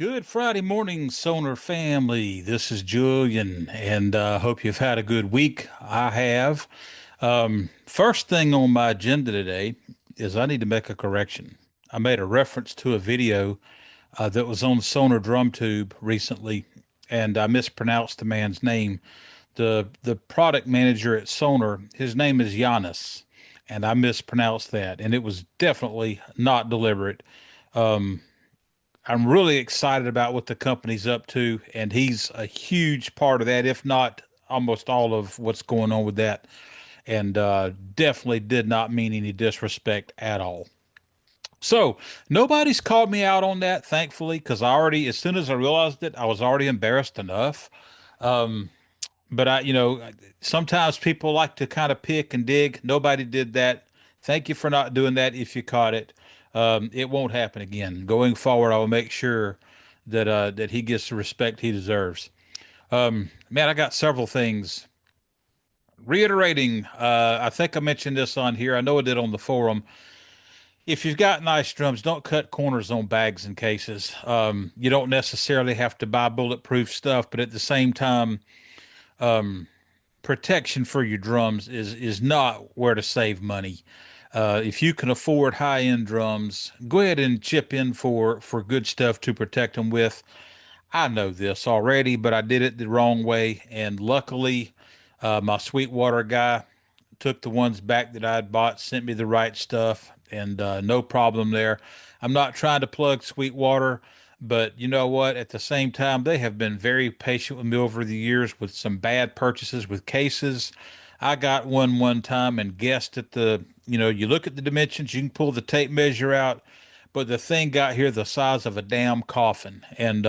Good Friday morning, Sonor family. This is Julian, and hope you've had a good week. I have. First thing on my agenda today is I need to make a correction. I made a reference to a video that was on Sonor drum tube recently, and I mispronounced the man's name. The product manager at Sonor, his name is Giannis, and I mispronounced that, and it was definitely not deliberate. I'm really excited about what the company's up to, and he's a huge part of that, if not almost all of what's going on with that. And definitely did not mean any disrespect at all. So nobody's called me out on that, thankfully, because as soon as I realized it, I was already embarrassed enough. But sometimes people like to kind of pick and dig. Nobody did that. Thank you for not doing that if you caught it. It won't happen again. Going forward, I will make sure that he gets the respect he deserves. Man, I got several things. Reiterating, I think I mentioned this on here. I know I did on the forum. If you've got nice drums, don't cut corners on bags and cases. You don't necessarily have to buy bulletproof stuff, but at the same time, protection for your drums is not where to save money. If you can afford high end drums, go ahead and chip in for good stuff to protect them with. I know this already, but I did it the wrong way, and luckily, my Sweetwater guy took the ones back that I'd bought, sent me the right stuff, and no problem there. I'm not trying to plug Sweetwater, but you know what? At the same time, they have been very patient with me over the years with some bad purchases with cases. I got one time and guessed at you look at the dimensions, you can pull the tape measure out, but the thing got here the size of a damn coffin, and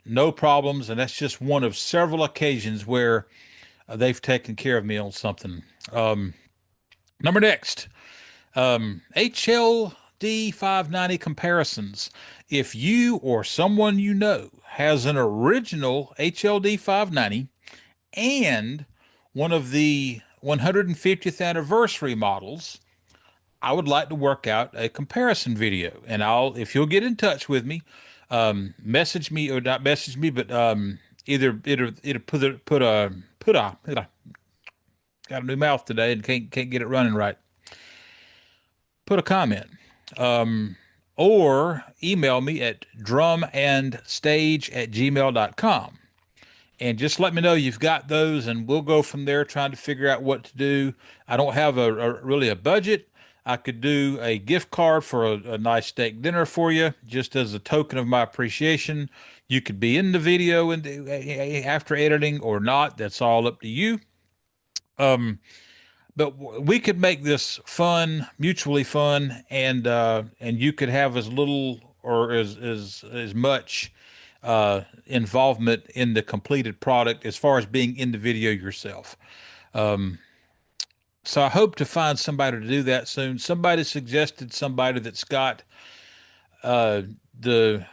no problems. And that's just one of several occasions where they've taken care of me on something. Number next, HLD 590 comparisons. If you or someone you know has an original HLD 590 and one of the 150th anniversary models, I would like to work out a comparison video. And if you'll get in touch with me, message me or not message me, but either put a got a new mouth today and can't get it running right. Put a comment, or email me at drumandstage@gmail.com. And just let me know you've got those, and we'll go from there trying to figure out what to do. I don't have really a budget. I could do a gift card for a nice steak dinner for you, just as a token of my appreciation. You could be in the video and after editing or not. That's all up to you. But we could make this fun, mutually fun, and you could have as little or as much involvement in the completed product as far as being in the video yourself. So I hope to find somebody to do that soon. Somebody suggested somebody that's got the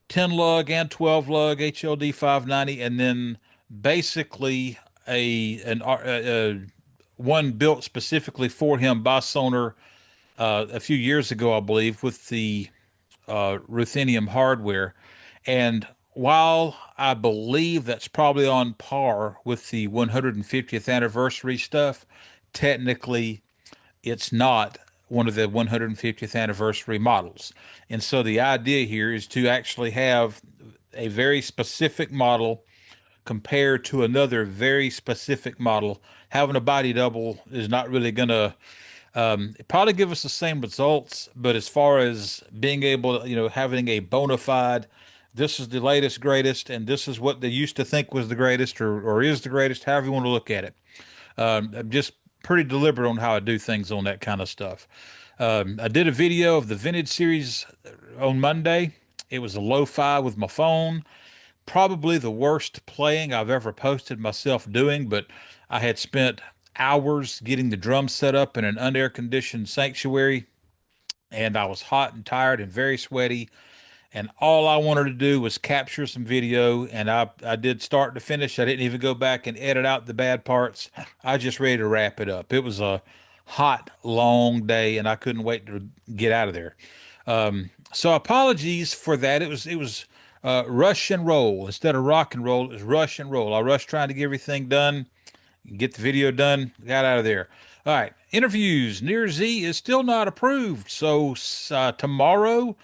10 lug and 12 lug HLD 590, and then basically one built specifically for him by Sonor a few years ago, I believe, with the ruthenium hardware. And while I believe that's probably on par with the 150th anniversary stuff, technically it's not one of the 150th anniversary models. And so the idea here is to actually have a very specific model compared to another very specific model. Having a body double is not really going to probably give us the same results, but as far as being able, having a bona fide, this is the latest, greatest, and this is what they used to think was the greatest or is the greatest, however you want to look at it. I'm just pretty deliberate on how I do things on that kind of stuff. I did a video of the vintage series on Monday. It was a lo-fi with my phone, probably the worst playing I've ever posted myself doing, but I had spent hours getting the drums set up in an unair conditioned sanctuary, and I was hot and tired and very sweaty. And all I wanted to do was capture some video, and I did start to finish. I didn't even go back and edit out the bad parts. I just ready to wrap it up. It was a hot, long day, and I couldn't wait to get out of there. So apologies for that. It was rush and roll instead of rock and roll. It was rush and roll. I rushed trying to get everything done, get the video done, got out of there. All right, interviews. Near Z is still not approved. So tomorrow,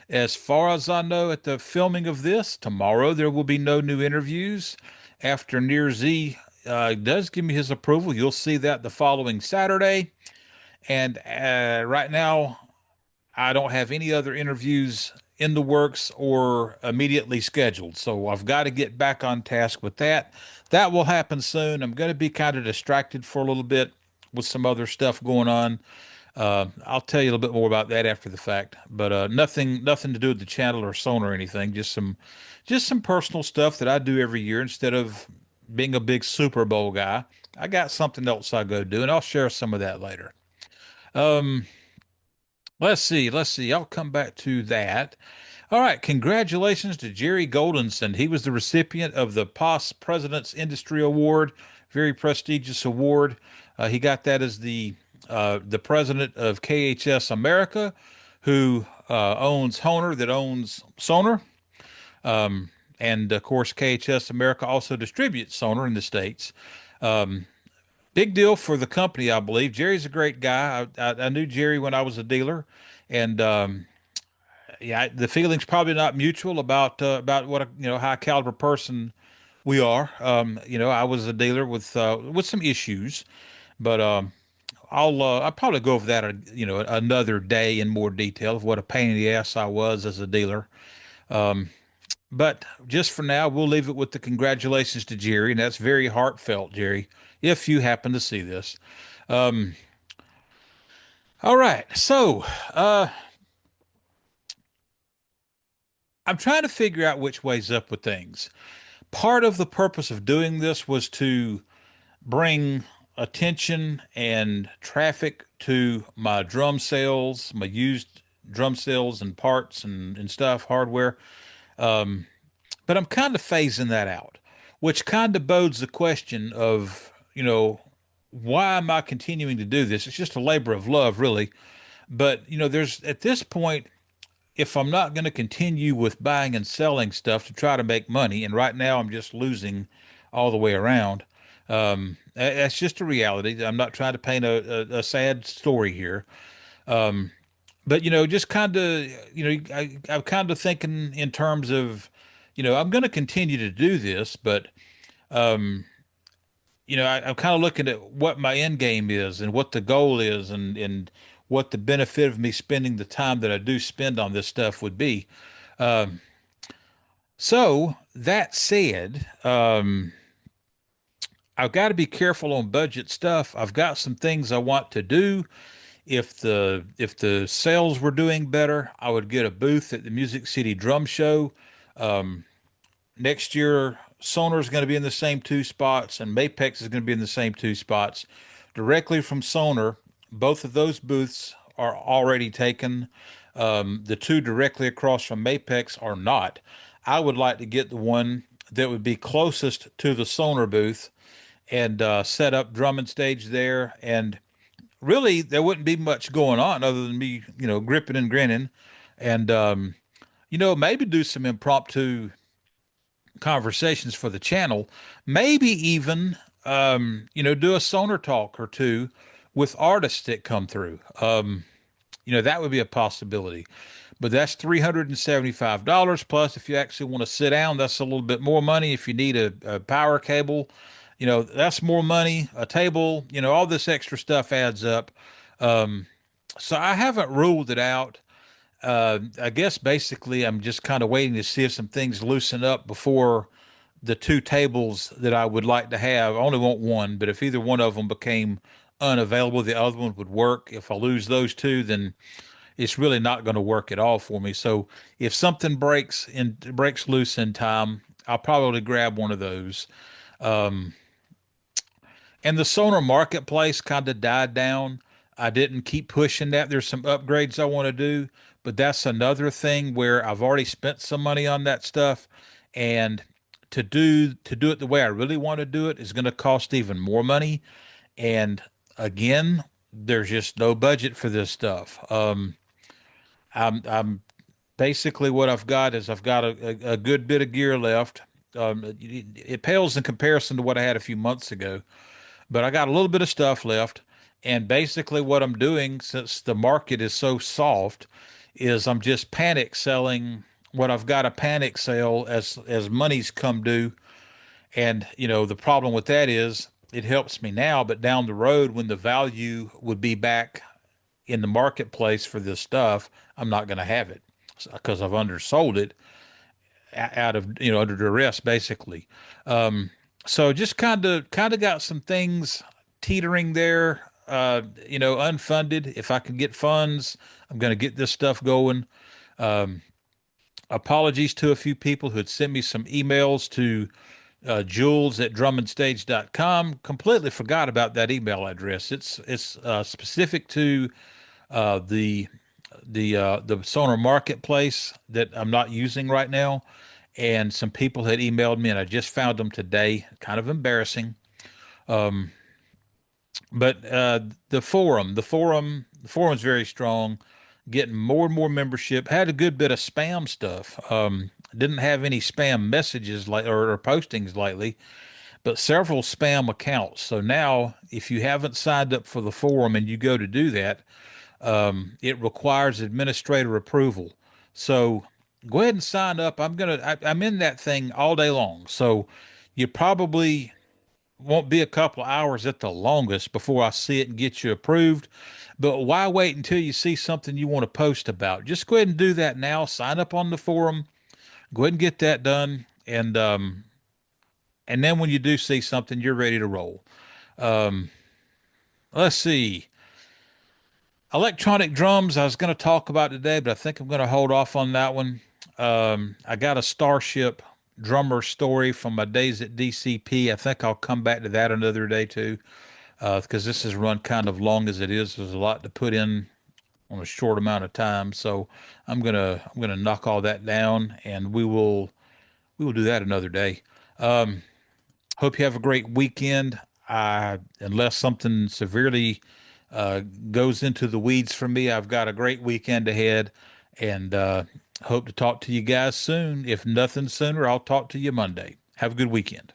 as far as I know, at the filming of this, tomorrow there will be no new interviews. After Near Z does give me his approval, you'll see that the following Saturday. And right now, I don't have any other interviews in the works or immediately scheduled. So I've got to get back on task with that. That will happen soon. I'm going to be kind of distracted for a little bit with some other stuff going on. I'll tell you a little bit more about that after the fact, but nothing to do with the channel or Sonor or anything. Just some personal stuff that I do every year instead of being a big Super Bowl guy. I got something else I go do, and I'll share some of that later. Um, let's see. I'll come back to that. All right, congratulations to Jerry Goldenson. He was the recipient of the POS President's Industry Award, very prestigious award. He got that as the president of KHS America, who owns Honor, that owns Sonor, and of course KHS America also distributes Sonor in the states. Big deal for the company, I believe. Jerry's a great guy. I knew Jerry when I was a dealer, and yeah, the feeling's probably not mutual about what a high caliber person we are. I was a dealer with some issues, but I'll probably go over that another day in more detail of what a pain in the ass I was as a dealer. But just for now, we'll leave it with the congratulations to Jerry, and that's very heartfelt, Jerry. If you happen to see this, all right. So I'm trying to figure out which way's up with things. Part of the purpose of doing this was to bring attention and traffic to my drum sales, my used drum sales and parts and stuff, hardware. But I'm kind of phasing that out, which kind of bodes the question of, why am I continuing to do this? It's just a labor of love, really. But, there's at this point, if I'm not going to continue with buying and selling stuff to try to make money, and right now I'm just losing all the way around, that's just a reality. I'm not trying to paint a sad story here. But, just kind of, I'm kind of thinking in terms of, I'm going to continue to do this, but, I'm kind of looking at what my end game is and what the goal is and what the benefit of me spending the time that I do spend on this stuff would be. So that said, I've got to be careful on budget stuff. I've got some things I want to do. If the sales were doing better, I would get a booth at the Music City Drum Show. Next year, Sonar is going to be in the same two spots, and Mapex is going to be in the same two spots. Directly from Sonar, both of those booths are already taken. The two directly across from Mapex are not. I would like to get the one that would be closest to the Sonar booth and set up drum and stage there. And really, there wouldn't be much going on other than me, gripping and grinning, and maybe do some impromptu conversations for the channel. Maybe even, do a Sonar talk or two with artists that come through. That would be a possibility. But that's $375 plus if you actually want to sit down, that's a little bit more money. If you need a power cable, that's more money. A table, all this extra stuff adds up. So I haven't ruled it out. I guess basically I'm just kind of waiting to see if some things loosen up before the two tables that I would like to have. I only want one, but if either one of them became unavailable, the other one would work. If I lose those two, then it's really not going to work at all for me. So if something breaks loose in time, I'll probably grab one of those. And the Sonar Marketplace kind of died down. I didn't keep pushing that. There's some upgrades I want to do, but that's another thing where I've already spent some money on that stuff, and to do it the way I really want to do it is going to cost even more money. And again, there's just no budget for this stuff. I'm basically what I've got is I've got a good bit of gear left. It pales in comparison to what I had a few months ago, but I got a little bit of stuff left. And basically, what I'm doing, since the market is so soft, is I'm just panic selling what I've got to panic sell as money's come due. And the problem with that is it helps me now, but down the road when the value would be back in the marketplace for this stuff, I'm not going to have it because I've undersold it out of under duress basically. So just kind of got some things teetering there, unfunded. If I can get funds, I'm going to get this stuff going. Apologies to a few people who had sent me some emails to Jules at drummandstage.com. Completely forgot about that email address. It's specific to the the Sonor marketplace that I'm not using right now. And some people had emailed me, and I just found them today. Kind of embarrassing. But the forum's very strong. Getting more and more membership. Had a good bit of spam stuff. Didn't have any spam messages like or postings lately, but several spam accounts. So now, if you haven't signed up for the forum and you go to do that, it requires administrator approval. So go ahead and sign up. I'm in that thing all day long. So you probably won't be a couple of hours at the longest before I see it and get you approved. But why wait until you see something you want to post about? Just go ahead and do that now. Sign up on the forum. Go ahead and get that done. And then when you do see something, you're ready to roll. Let's see. Electronic drums, I was going to talk about today, but I think I'm going to hold off on that one. I got a Starship drummer story from my days at DCP. I think I'll come back to that another day too, because this has run kind of long as it is. There's a lot to put in on a short amount of time, so I'm gonna knock all that down, and we will do that another day. Hope you have a great weekend. Unless something severely uh, goes into the weeds for me, I've got a great weekend ahead and hope to talk to you guys soon. If nothing sooner, I'll talk to you Monday. Have a good weekend.